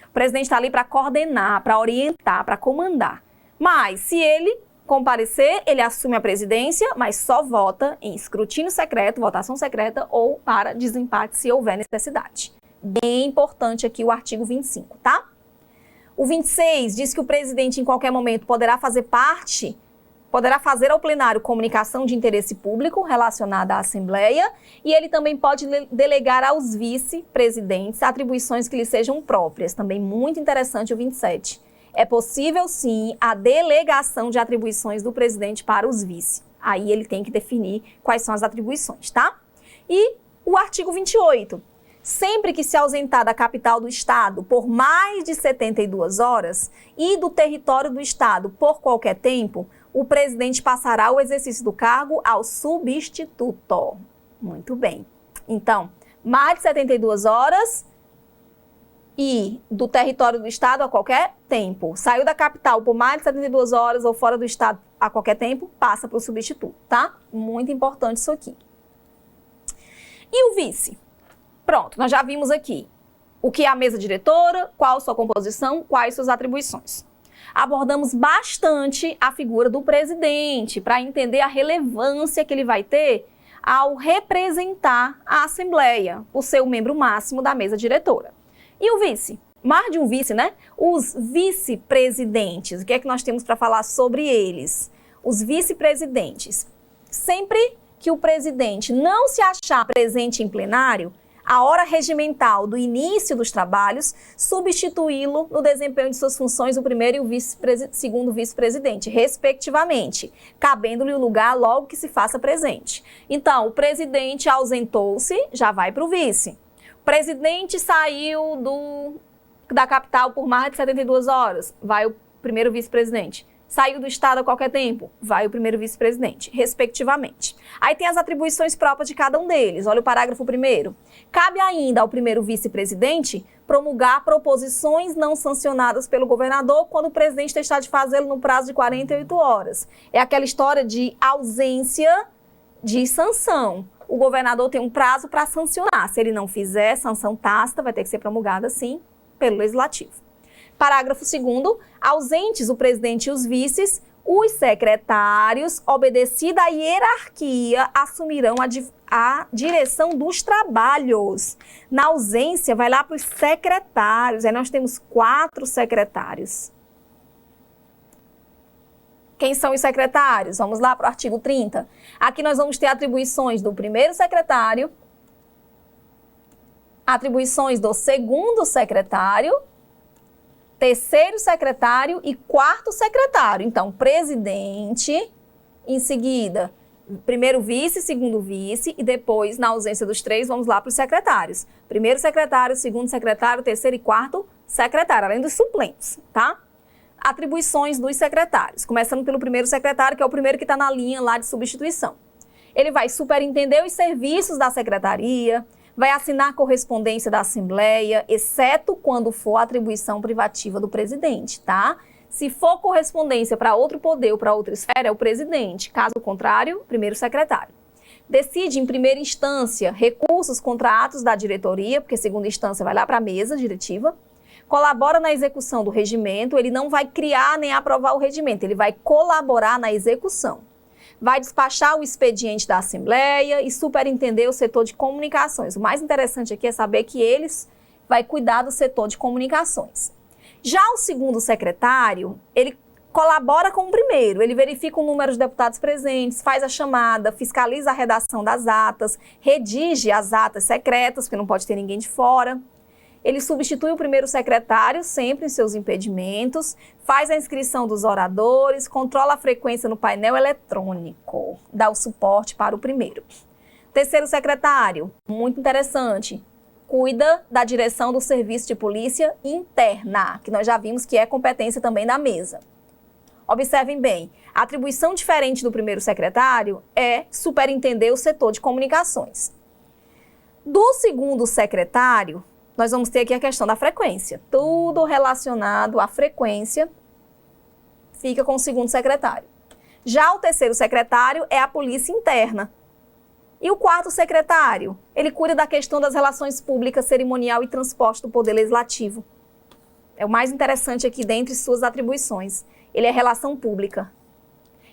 O presidente está ali para coordenar, para orientar, para comandar. Mas, se ele comparecer, ele assume a presidência, mas só vota em escrutínio secreto, votação secreta ou para desempate, se houver necessidade. Bem importante aqui o artigo 25, tá? O 26 diz que o presidente, em qualquer momento, poderá fazer ao plenário comunicação de interesse público relacionada à Assembleia e ele também pode delegar aos vice-presidentes atribuições que lhe sejam próprias. Também muito interessante o 27. É possível, sim, a delegação de atribuições do presidente para os vice. Aí ele tem que definir quais são as atribuições, tá? E o artigo 28. Sempre que se ausentar da capital do Estado por mais de 72 horas e do território do Estado por qualquer tempo, o presidente passará o exercício do cargo ao substituto. Muito bem. Então, mais de 72 horas e do território do Estado a qualquer tempo. Saiu da capital por mais de 72 horas ou fora do Estado a qualquer tempo, passa para o substituto, tá? Muito importante isso aqui. E o vice? Pronto, nós já vimos aqui o que é a mesa diretora, qual sua composição, quais suas atribuições. Abordamos bastante a figura do presidente para entender a relevância que ele vai ter ao representar a Assembleia, por ser o membro máximo da mesa diretora. E o vice? Mais de um vice, né? Os vice-presidentes, o que é que nós temos para falar sobre eles? Os vice-presidentes. Sempre que o presidente não se achar presente em plenário, a hora regimental do início dos trabalhos, substituí-lo no desempenho de suas funções o primeiro e o segundo vice-presidente, respectivamente, cabendo-lhe o lugar logo que se faça presente. Então, o presidente ausentou-se, já vai para o vice. O presidente saiu da capital por mais de 72 horas, vai o primeiro vice-presidente. Saiu do Estado a qualquer tempo, vai o primeiro vice-presidente, respectivamente. Aí tem as atribuições próprias de cada um deles. Olha o parágrafo 1º. Cabe ainda ao primeiro vice-presidente promulgar proposições não sancionadas pelo governador quando o presidente deixar de fazê-lo no prazo de 48 horas. É aquela história de ausência de sanção. O governador tem um prazo para sancionar. Se ele não fizer, sanção tácita vai ter que ser promulgada, sim, pelo Legislativo. Parágrafo 2º, ausentes o presidente e os vices, os secretários, obedecida a hierarquia, assumirão a direção dos trabalhos. Na ausência, vai lá para os secretários. Aí nós temos 4 secretários. Quem são os secretários? Vamos lá para o artigo 30. Aqui nós vamos ter atribuições do primeiro secretário, atribuições do segundo secretário, terceiro secretário e quarto secretário. Então, presidente, em seguida, primeiro vice, segundo vice, e depois, na ausência dos 3, vamos lá para os secretários. Primeiro secretário, segundo secretário, terceiro e quarto secretário, além dos suplentes, tá? Atribuições dos secretários, começando pelo primeiro secretário, que é o primeiro que está na linha lá de substituição. Ele vai superintender os serviços da secretaria, vai assinar a correspondência da Assembleia, exceto quando for atribuição privativa do presidente, tá? Se for correspondência para outro poder ou para outra esfera, é o presidente. Caso contrário, primeiro secretário. Decide, em primeira instância, recursos contra atos da diretoria, porque segunda instância vai lá para a mesa diretiva. Colabora na execução do regimento, ele não vai criar nem aprovar o regimento, ele vai colaborar na execução. Vai despachar o expediente da Assembleia e superintender o setor de comunicações. O mais interessante aqui é saber que eles vai cuidar do setor de comunicações. Já o segundo secretário, ele colabora com o primeiro, ele verifica o número de deputados presentes, faz a chamada, fiscaliza a redação das atas, redige as atas secretas, porque não pode ter ninguém de fora. Ele substitui o primeiro secretário sempre em seus impedimentos, faz a inscrição dos oradores, controla a frequência no painel eletrônico, dá o suporte para o primeiro. Terceiro secretário, muito interessante, cuida da direção do serviço de polícia interna, que nós já vimos que é competência também da mesa. Observem bem, a atribuição diferente do primeiro secretário é superintender o setor de comunicações. Do segundo secretário, nós vamos ter aqui a questão da frequência. Tudo relacionado à frequência fica com o segundo secretário. Já o terceiro secretário é a polícia interna. E o quarto secretário, ele cuida da questão das relações públicas, cerimonial e transporte do Poder Legislativo. É o mais interessante aqui dentre suas atribuições. Ele é relação pública.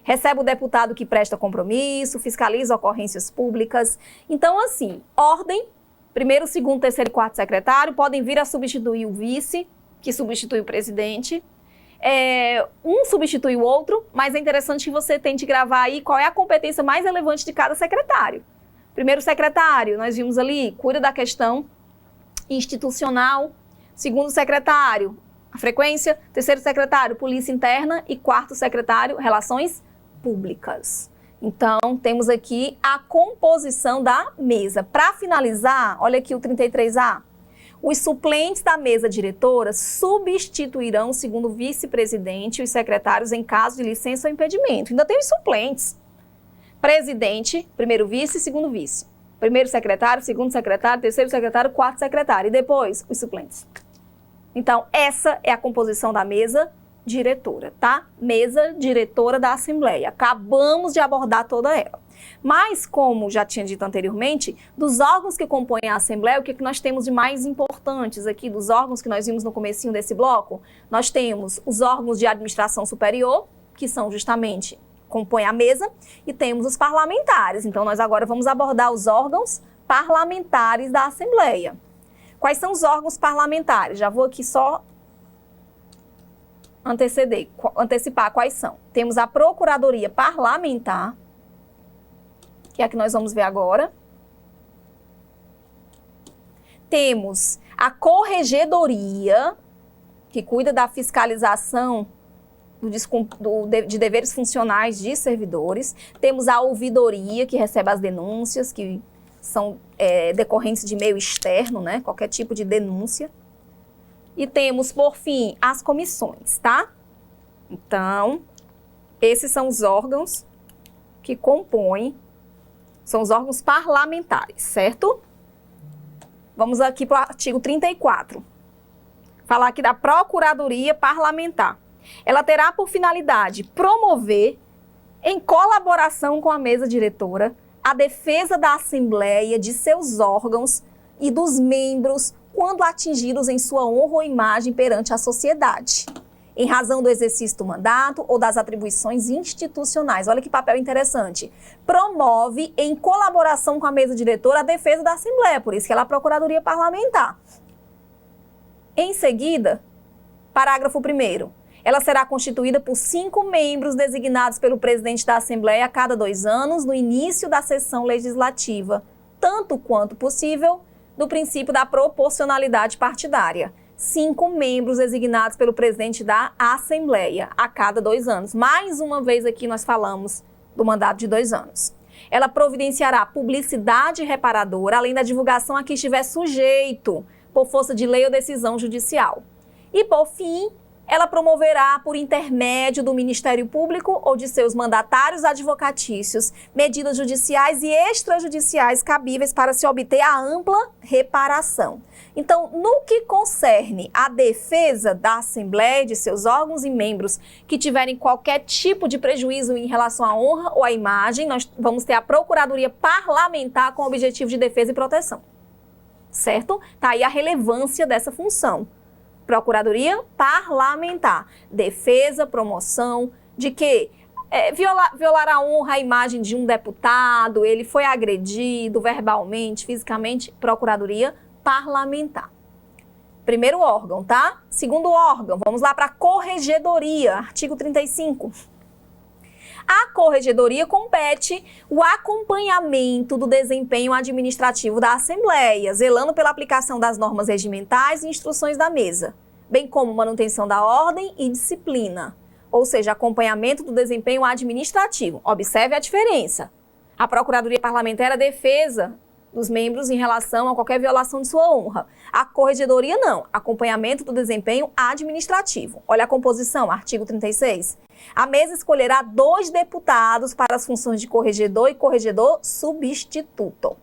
Recebe o deputado que presta compromisso, fiscaliza ocorrências públicas. Então, assim, ordem. Primeiro, segundo, terceiro e quarto secretário podem vir a substituir o vice, que substitui o presidente. Um substitui o outro, mas é interessante que você tente gravar aí qual é a competência mais relevante de cada secretário. Primeiro secretário, nós vimos ali, cuida da questão institucional. Segundo secretário, a frequência. Terceiro secretário, Polícia Interna. E quarto secretário, Relações Públicas. Então, temos aqui a composição da mesa. Para finalizar, olha aqui o 33A. Os suplentes da mesa diretora substituirão o segundo vice-presidente e os secretários em caso de licença ou impedimento. Ainda tem os suplentes. Presidente, primeiro vice, segundo vice. Primeiro secretário, segundo secretário, terceiro secretário, quarto secretário. E depois, os suplentes. Então, essa é a composição da mesa diretora, tá? Mesa diretora da Assembleia. Acabamos de abordar toda ela. Mas, como já tinha dito anteriormente, dos órgãos que compõem a Assembleia, o que nós temos de mais importantes aqui, dos órgãos que nós vimos no comecinho desse bloco? Nós temos os órgãos de administração superior, que são justamente, compõem a mesa, e temos os parlamentares. Então, nós agora vamos abordar os órgãos parlamentares da Assembleia. Quais são os órgãos parlamentares? Já vou aqui só antecipar quais são. Temos a Procuradoria Parlamentar, que é a que nós vamos ver agora. Temos a Corregedoria, que cuida da fiscalização de deveres funcionais de servidores. Temos a Ouvidoria, que recebe as denúncias, que são decorrentes de meio externo, né? Qualquer tipo de denúncia. E temos, por fim, as comissões, tá? Então, esses são os órgãos que compõem, são os órgãos parlamentares, certo? Vamos aqui para o artigo 34. Falar aqui da Procuradoria Parlamentar. Ela terá por finalidade promover, em colaboração com a mesa diretora, a defesa da Assembleia, de seus órgãos e dos membros quando atingidos em sua honra ou imagem perante a sociedade, em razão do exercício do mandato ou das atribuições institucionais. Olha que papel interessante. Promove, em colaboração com a mesa diretora, a defesa da Assembleia, por isso que ela é a Procuradoria Parlamentar. Em seguida, parágrafo 1º. Ela será constituída por 5 membros designados pelo presidente da Assembleia a cada 2 anos, no início da sessão legislativa, tanto quanto possível, do princípio da proporcionalidade partidária. 5 membros designados pelo presidente da Assembleia a cada 2 anos. Mais uma vez aqui nós falamos do mandato de 2 anos. Ela providenciará publicidade reparadora, além da divulgação a que estiver sujeito, por força de lei ou decisão judicial. E, por fim, ela promoverá, por intermédio do Ministério Público ou de seus mandatários advocatícios, medidas judiciais e extrajudiciais cabíveis para se obter a ampla reparação. Então, no que concerne à defesa da Assembleia, de seus órgãos e membros que tiverem qualquer tipo de prejuízo em relação à honra ou à imagem, nós vamos ter a Procuradoria Parlamentar com o objetivo de defesa e proteção. Certo? Tá aí a relevância dessa função. Procuradoria Parlamentar. Defesa, promoção de que violar a honra, a imagem de um deputado, ele foi agredido verbalmente, fisicamente, Procuradoria Parlamentar. Primeiro órgão, tá? Segundo órgão, vamos lá para a Corregedoria, artigo 35. A Corregedoria compete o acompanhamento do desempenho administrativo da Assembleia, zelando pela aplicação das normas regimentais e instruções da mesa, bem como manutenção da ordem e disciplina, ou seja, acompanhamento do desempenho administrativo. Observe a diferença. A Procuradoria Parlamentar é a defesa dos membros em relação a qualquer violação de sua honra. A Corregedoria não, acompanhamento do desempenho administrativo. Olha a composição, artigo 36. A mesa escolherá 2 deputados para as funções de corregedor e corregedor substituto.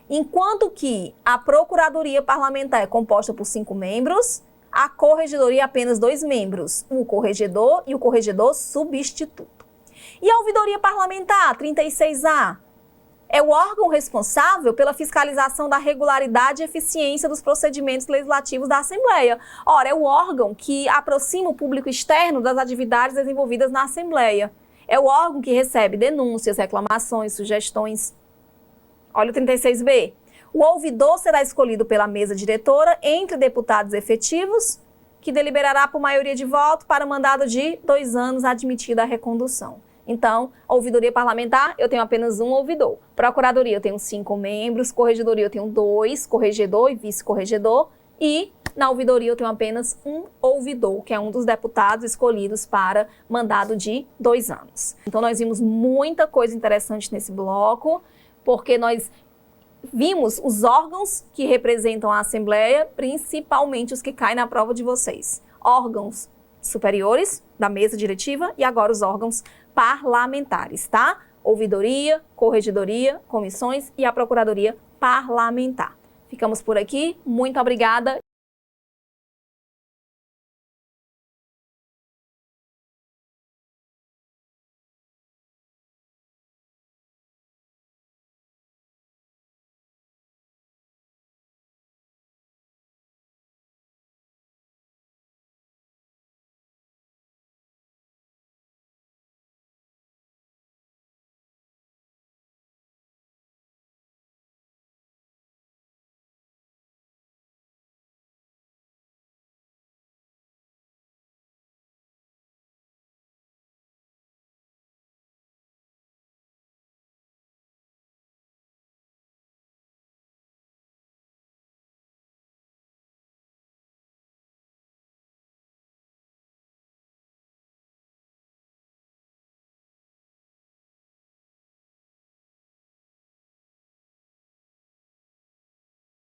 Enquanto que a Procuradoria Parlamentar é composta por 5 membros, a Corregedoria apenas 2 membros, o corregedor e o corregedor substituto. E a Ouvidoria Parlamentar, 36A, é o órgão responsável pela fiscalização da regularidade e eficiência dos procedimentos legislativos da Assembleia. Ora, é o órgão que aproxima o público externo das atividades desenvolvidas na Assembleia. É o órgão que recebe denúncias, reclamações, sugestões. Olha o 36B. O ouvidor será escolhido pela mesa diretora entre deputados efetivos, que deliberará por maioria de voto para mandado de 2 anos admitida a recondução. Então, a ouvidoria parlamentar, eu tenho apenas um ouvidor. Procuradoria, eu tenho 5 membros. Corregedoria, eu tenho 2, corregedor e vice-corregedor. E Na ouvidoria eu tenho apenas um ouvidor, que é um dos deputados escolhidos para mandado de 2 anos. Então nós vimos muita coisa interessante nesse bloco, porque nós vimos os órgãos que representam a Assembleia, principalmente os que caem na prova de vocês. Órgãos superiores da mesa diretiva e agora os órgãos parlamentares, tá? Ouvidoria, corregedoria, comissões e a Procuradoria Parlamentar. Ficamos por aqui, muito obrigada.